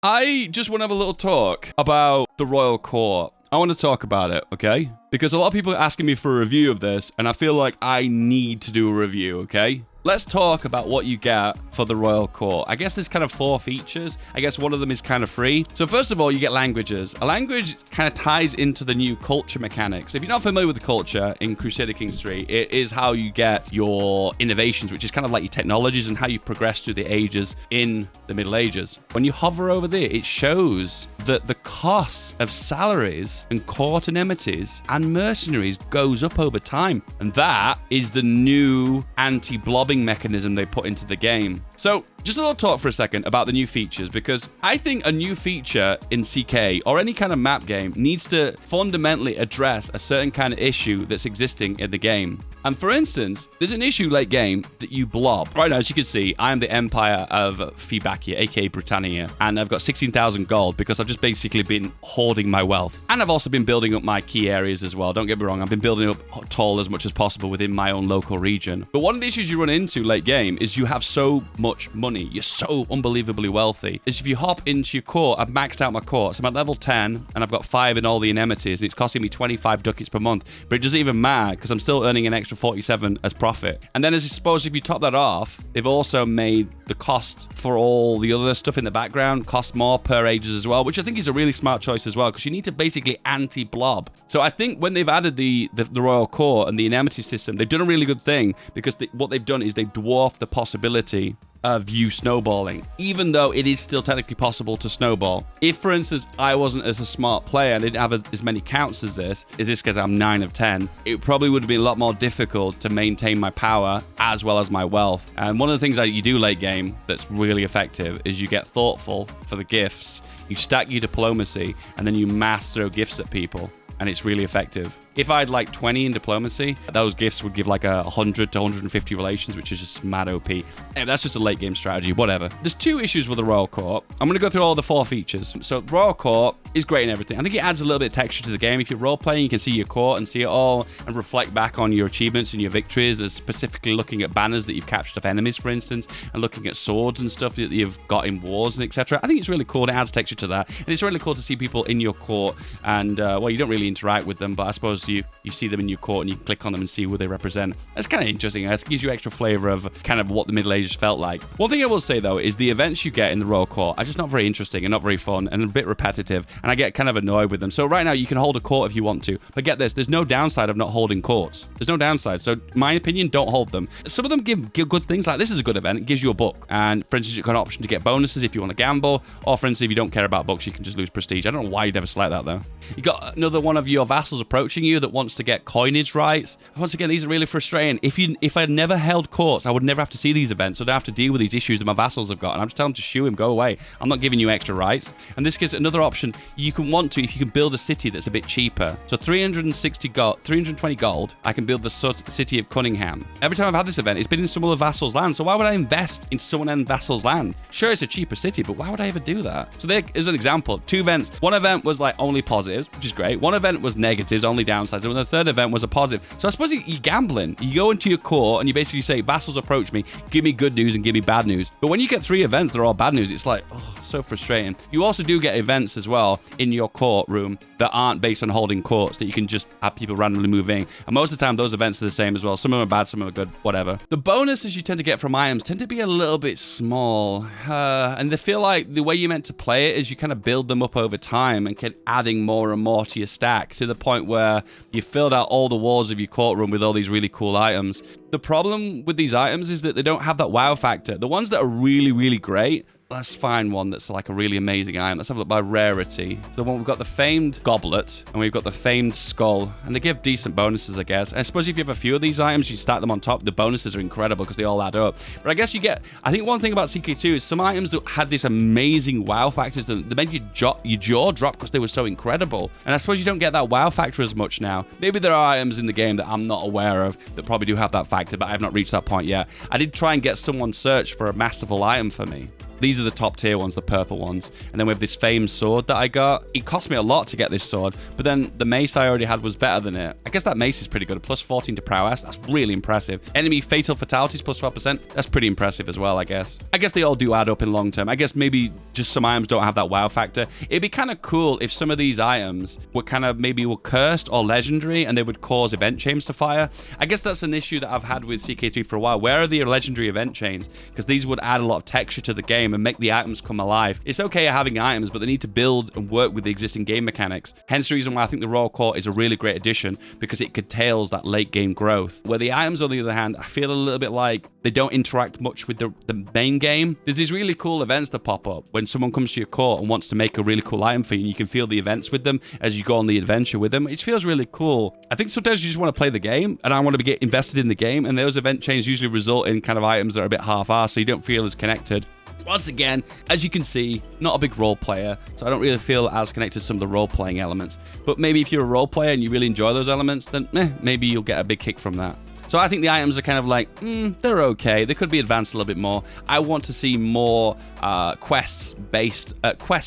I just want to have a little talk about the Royal Court. I want to talk about it, okay? Because a lot of people are asking me for a review of this, and I feel like I need to do a review, okay? Let's talk about what you get for the Royal Court. I guess there's kind of 4 features. I guess one of them is kind of free. So first of all, you get languages. A language kind of ties into the new culture mechanics. If you're not familiar with the culture in Crusader Kings 3, it is how you get your innovations, which is kind of like your technologies and how you progress through the ages in the Middle Ages. When you hover over there, it shows that the costs of salaries and court amenities and mercenaries goes up over time. And that is the new anti-blobbing mechanism they put into the game. So just a little talk for a second about the new features, because I think a new feature in CK or any kind of map game needs to fundamentally address a certain kind of issue that's existing in the game. And for instance, there's an issue late game that you blob. Right now, as you can see, I am the Empire of Febakia, aka Britannia, and I've got 16,000 gold because I've just basically been hoarding my wealth. And I've also been building up my key areas as well. Don't get me wrong, I've been building up tall as much as possible within my own local region. But one of the issues you run into late game is you have so much money. You're so unbelievably wealthy. Is if you hop into your court, I've maxed out my court. So I'm at level 10 and I've got 5 in all the amenities. And it's costing me 25 ducats per month. But it doesn't even matter because I'm still earning an extra 47 as profit. And then as I suppose if you top that off, they've also made the cost for all the other stuff in the background cost more per ages as well, which I think is a really smart choice as well, because you need to basically anti-blob. So I think when they've added the Royal Court and the indemnity system, they've done a really good thing, because what they've done is they've dwarfed the possibility of you snowballing, even though it is still technically possible to snowball. If, for instance, I wasn't as a smart player and didn't have as many counts as this because I'm 9 of 10, it probably would have been a lot more difficult to maintain my power as well as my wealth. And one of the things that you do late game that's really effective is you get thoughtful for the gifts, you stack your diplomacy, and then you mass throw gifts at people, and it's really effective. If I had like 20 in diplomacy, those gifts would give like 100 to 150 relations, which is just mad OP. Anyway, that's just a late game strategy, whatever. There's 2 issues with the Royal Court. I'm going to go through all the 4 features. So Royal Court is great and everything. I think it adds a little bit of texture to the game. If you're role playing, you can see your court and see it all and reflect back on your achievements and your victories, as specifically looking at banners that you've captured of enemies, for instance, and looking at swords and stuff that you've got in wars and etc. I think it's really cool. It adds texture to that. And it's really cool to see people in your court and, well, you don't really interact with them, but I suppose you see them in your court and you click on them and see who they represent. That's kind of interesting. It gives you extra flavor of kind of what the Middle Ages felt like. One thing I will say though is the events you get in the Royal Court are just not very interesting and not very fun and a bit repetitive, and I get kind of annoyed with them. So right now you can hold a court if you want to, but get this, there's no downside of not holding courts. There's no downside. So my opinion, don't hold them. Some of them give good things, like this is a good event. It gives you a book, and for instance, you've got an option to get bonuses if you want to gamble, or for instance, if you don't care about books, you can just lose prestige. I don't know why you'd ever select that though. You got another one of your vassals approaching you that wants to get coinage rights. Once again, these are really frustrating. If I had never held courts, I would never have to see these events. So I don't have to deal with these issues that my vassals have got. And I'm just telling them to shoo him, go away. I'm not giving you extra rights. And this gives another option. You can want to, if you can build a city that's a bit cheaper. So 320 gold, I can build the city of Cunningham. Every time I've had this event, it's been in some other vassal's land. So why would I invest in someone else's vassal's land? Sure, it's a cheaper city, but why would I ever do that? So there is an example. 2 events. One event was like only positives, which is great. One event was negatives, only downsides. And the third event was a positive. So I suppose you're gambling. You go into your court and you basically say, vassals approach me, give me good news and give me bad news. But when you get 3 events that are all bad news, it's like, oh, so frustrating. You also do get events as well in your courtroom that aren't based on holding courts, that you can just have people randomly move in. And most of the time, those events are the same as well. Some of them are bad, some of them are good, whatever. The bonuses you tend to get from items tend to be a little bit small. And they feel like the way you're meant to play it is you kind of build them up over time and keep adding more and more to your stack, to the point where you've filled out all the walls of your courtroom with all these really cool items. The problem with these items is that they don't have that wow factor. The ones that are really, really great, let's find one that's like a really amazing item. Let's have a look by rarity. The one, we've got the famed goblet and we've got the famed skull, and they give decent bonuses, I guess. And I suppose if you have a few of these items, you stack them on top, the bonuses are incredible because they all add up. But I guess I think one thing about CK2 is some items that had this amazing wow factor that made your jaw drop because they were so incredible. And I suppose you don't get that wow factor as much now. Maybe there are items in the game that I'm not aware of that probably do have that factor, but I have not reached that point yet. I did try and get someone search for a masterful item for me. These are the top tier ones, the purple ones. And then we have this famed sword that I got. It cost me a lot to get this sword, but then the mace I already had was better than it. I guess that mace is pretty good. Plus 14 to prowess. That's really impressive. Enemy fatal fatalities plus 12%. That's pretty impressive as well, I guess. I guess they all do add up in long term. I guess maybe just some items don't have that wow factor. It'd be kind of cool if some of these items were kind of maybe were cursed or legendary and they would cause event chains to fire. I guess that's an issue that I've had with CK3 for a while. Where are the legendary event chains? Because these would add a lot of texture to the game and make the items come alive. It's okay having items, but they need to build and work with the existing game mechanics. Hence the reason why I think the Royal Court is a really great addition, because it curtails that late game growth. Where the items, on the other hand, I feel a little bit like they don't interact much with the main game. There's these really cool events that pop up when someone comes to your court and wants to make a really cool item for you, and you can feel the events with them as you go on the adventure with them. It feels really cool. I think sometimes you just want to play the game, and I want to get invested in the game, and those event chains usually result in kind of items that are a bit half-assed, so you don't feel as connected. Once again, as you can see, not a big role player, so I don't really feel as connected to some of the role-playing elements. But maybe if you're a role player and you really enjoy those elements, then maybe you'll get a big kick from that. So I think the items are kind of like, they're okay. They could be advanced a little bit more. I want to see more quests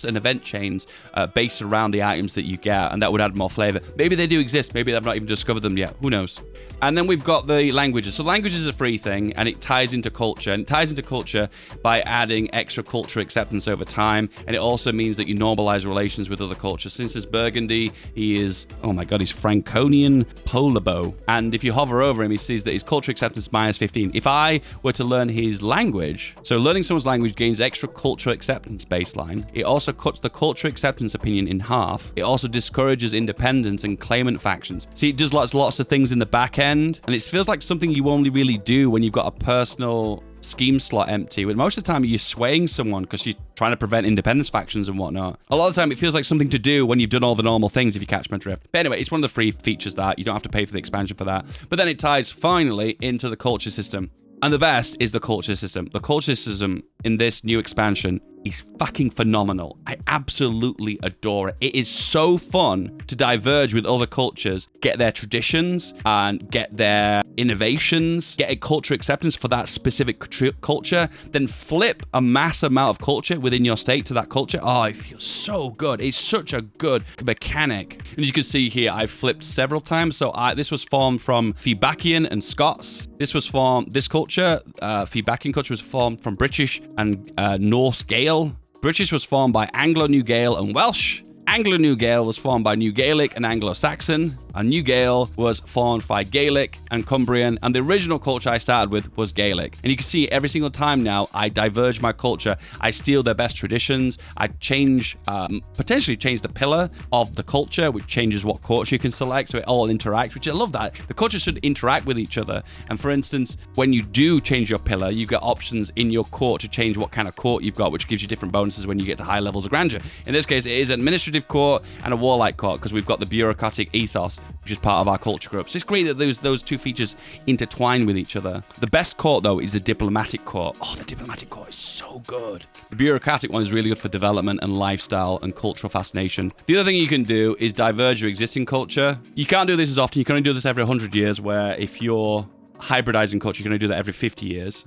and event chains based around the items that you get, and that would add more flavor. Maybe they do exist. Maybe I've not even discovered them yet. Who knows? And then we've got the languages. So language is a free thing, and it ties into culture. And it ties into culture by adding extra culture acceptance over time. And it also means that you normalize relations with other cultures. Since it's Burgundy, he is, oh my God, he's Franconian Polabo. And if you hover over him, he sees that his culture acceptance minus 15. If I were to learn his language, so learning someone's language gains extra culture acceptance baseline. It also cuts the culture acceptance opinion in half. It also discourages independence and claimant factions. See, it does lots of things in the back end, and it feels like something you only really do when you've got a personal scheme slot empty, when most of the time you're swaying someone because you're trying to prevent independence factions and whatnot. A lot of the time it feels like something to do when you've done all the normal things, if you catch my drift. But anyway, it's one of the free features that you don't have to pay for the expansion for that. But then it ties finally into the culture system. And the best is the culture system. The culture system in this new expansion is fucking phenomenal. I absolutely adore it. It is so fun to diverge with other cultures, get their traditions and get their innovations, get a culture acceptance for that specific culture, then flip a mass amount of culture within your state to that culture. Oh, it feels so good. It's such a good mechanic. And as you can see here, I've flipped several times. So this was formed from Feedbackian and Scots. This culture, Feedbackian culture was formed from British and Norse Gael. British was formed by Anglo-New Gael and Welsh. Anglo-New Gael was formed by New Gaelic and Anglo-Saxon, and New Gael was formed by Gaelic and Cumbrian, and the original culture I started with was Gaelic. And you can see every single time now I diverge my culture, I steal their best traditions, I potentially change the pillar of the culture, which changes what culture you can select, so it all interacts, which I love that. The cultures should interact with each other, and for instance, when you do change your pillar, you get options in your court to change what kind of court you've got, which gives you different bonuses when you get to high levels of grandeur. In this case, it is administrative court and a warlike court, because we've got the bureaucratic ethos, which is part of our culture group. So it's great that those two features intertwine with each other. The best court, though, is the diplomatic court. Oh, the diplomatic court is so good. The bureaucratic one is really good for development and lifestyle and cultural fascination. The other thing you can do is diverge your existing culture. You can't do this as often. You can only do this every 100 years, where if you're hybridizing culture, you can only do that every 50 years.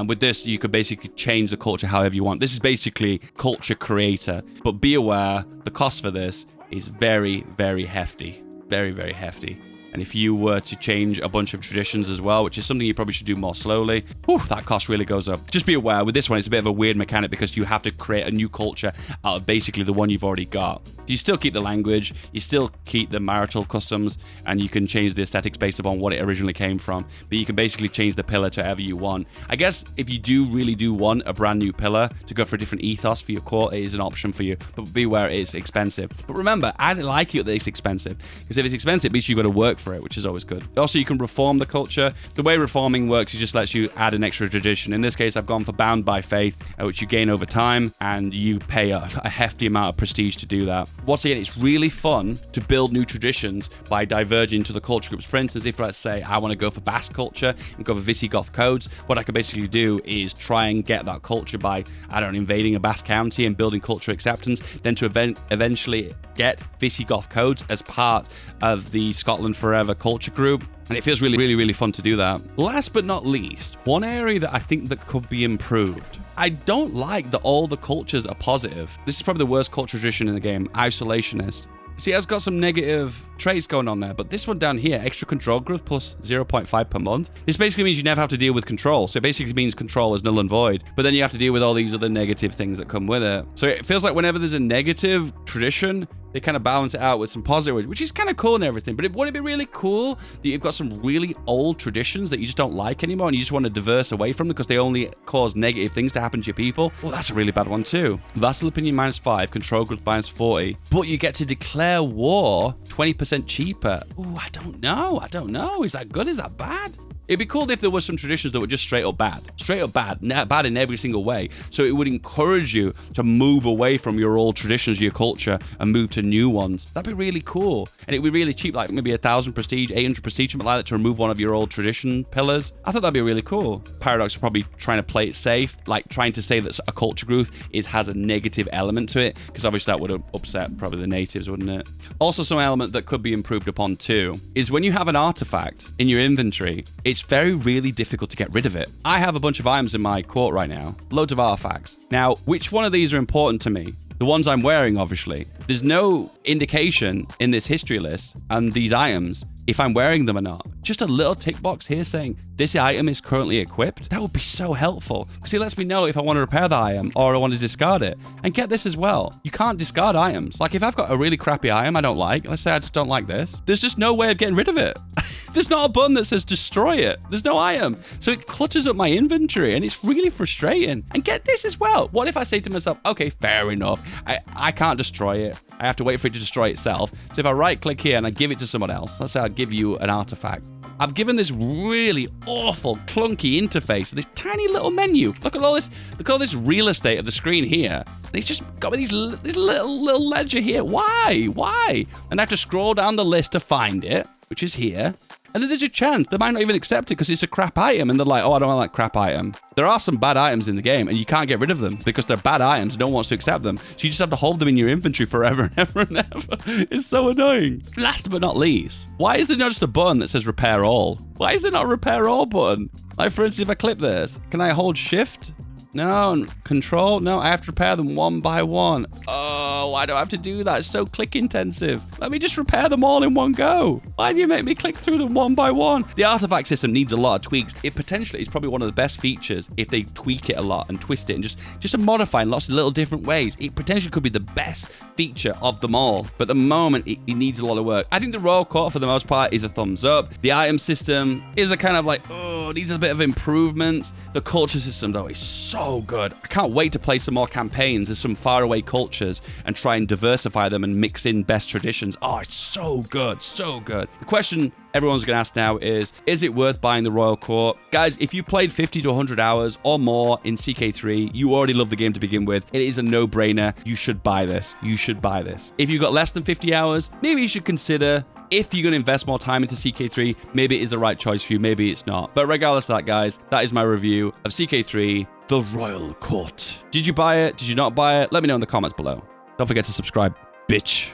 With this, you could basically change the culture however you want. This is basically culture creator. But be aware, the cost for this is very, very hefty. Very, very hefty. And if you were to change a bunch of traditions as well, which is something you probably should do more slowly, that cost really goes up. Just be aware, with this one, it's a bit of a weird mechanic because you have to create a new culture out of basically the one you've already got. You still keep the language, you still keep the marital customs, and you can change the aesthetics based upon what it originally came from. But you can basically change the pillar to whatever you want. I guess if you really do want a brand new pillar to go for a different ethos for your court, it is an option for you. But beware, it's expensive. But remember, I like it that it's expensive, because if it's expensive, it means you've got to work for it, which is always good. Also, you can reform the culture. The way reforming works, it just lets you add an extra tradition. In this case, I've gone for Bound by Faith, which you gain over time, and you pay a hefty amount of prestige to do that. Once again, it's really fun to build new traditions by diverging to the culture groups. For instance, if let's say I want to go for Basque culture and go for Visigoth codes, what I can basically do is try and get that culture by, I don't know, invading a Basque county and building culture acceptance, then to eventually get Visigoth codes as part of the Scotland Forever culture group. And it feels really, really, really fun to do that. Last but not least, one area that I think that could be improved I don't like that all the cultures are positive. This is probably the worst culture tradition in the game, isolationist. See, it's got some negative traits going on there, but this one down here, extra control growth plus 0.5 per month. This basically means you never have to deal with control. So it basically means control is null and void, but then you have to deal with all these other negative things that come with it. So it feels like whenever there's a negative tradition, they kind of balance it out with some positive, which is kind of cool and everything. But wouldn't it be really cool that you've got some really old traditions that you just don't like anymore and you just want to diverse away from them because they only cause negative things to happen to your people? Well, that's a really bad one too. Vassal opinion -5, control growth -40, but you get to declare war 20% cheaper. Ooh, I don't know. Is that good? Is that bad? It'd be cool if there were some traditions that were just straight up bad. Straight up bad. Bad in every single way. So it would encourage you to move away from your old traditions, your culture, and move to new ones. That'd be really cool. And it'd be really cheap, like maybe 1,000 prestige, 800 prestige, something like that, to remove one of your old tradition pillars. I thought that'd be really cool. Paradox are probably trying to play it safe, like trying to say that a culture growth has a negative element to it, because obviously that would upset probably the natives, wouldn't it? Also, some element that could be improved upon too is when you have an artifact in your inventory, it's really difficult to get rid of it. I have a bunch of items in my court right now, loads of artifacts. Now, which one of these are important to me? The ones I'm wearing, obviously. There's no indication in this history list and these items if I'm wearing them or not. Just a little tick box here saying this item is currently equipped. That would be so helpful because it lets me know if I want to repair the item or I want to discard it. And get this as well. You can't discard items. Like if I've got a really crappy item I don't like, let's say I just don't like this, there's just no way of getting rid of it. There's not a button that says destroy it. There's no item. So it clutters up my inventory and it's really frustrating. And get this as well. What if I say to myself, okay, fair enough. I can't destroy it. I have to wait for it to destroy itself. So if I right click here and I give it to someone else, let's say I give you an artifact. I've given this really awful, clunky interface, this tiny little menu. Look at all this real estate of the screen here. And it's just got me this little ledger here. Why? And I have to scroll down the list to find it, which is here. And then there's a chance they might not even accept it because it's a crap item. And they're like, oh, I don't want that crap item. There are some bad items in the game and you can't get rid of them because they're bad items. No one wants to accept them. So you just have to hold them in your inventory forever and ever and ever. It's so annoying. Last but not least, why is there not just a button that says repair all? Why is there not a repair all button? Like, for instance, if I clip this, can I hold shift? No. Control? No, I have to repair them one by one. Oh, why do I have to do that? It's so click intensive. Let me just repair them all in one go. Why do you make me click through them one by one? The artifact system needs a lot of tweaks. It potentially is probably one of the best features if they tweak it a lot and twist it and just to modify in lots of little different ways. It potentially could be the best feature of them all. But at the moment, it needs a lot of work. I think the Royal Court, for the most part, is a thumbs up. The item system is a kind of like, oh, needs a bit of improvements. The culture system, though, is so good. I can't wait to play some more campaigns as some faraway cultures and try and diversify them and mix in best traditions. Oh, it's so good. So good. The question everyone's going to ask now is it worth buying the Royal Court? Guys, if you played 50 to 100 hours or more in CK3, you already love the game to begin with. It is a no-brainer. You should buy this. You should buy this. If you've got less than 50 hours, maybe you should consider if you're going to invest more time into CK3, maybe it is the right choice for you, maybe it's not. But regardless of that, guys, that is my review of CK3, the Royal Court. Did you buy it? Did you not buy it? Let me know in the comments below. Don't forget to subscribe, bitch.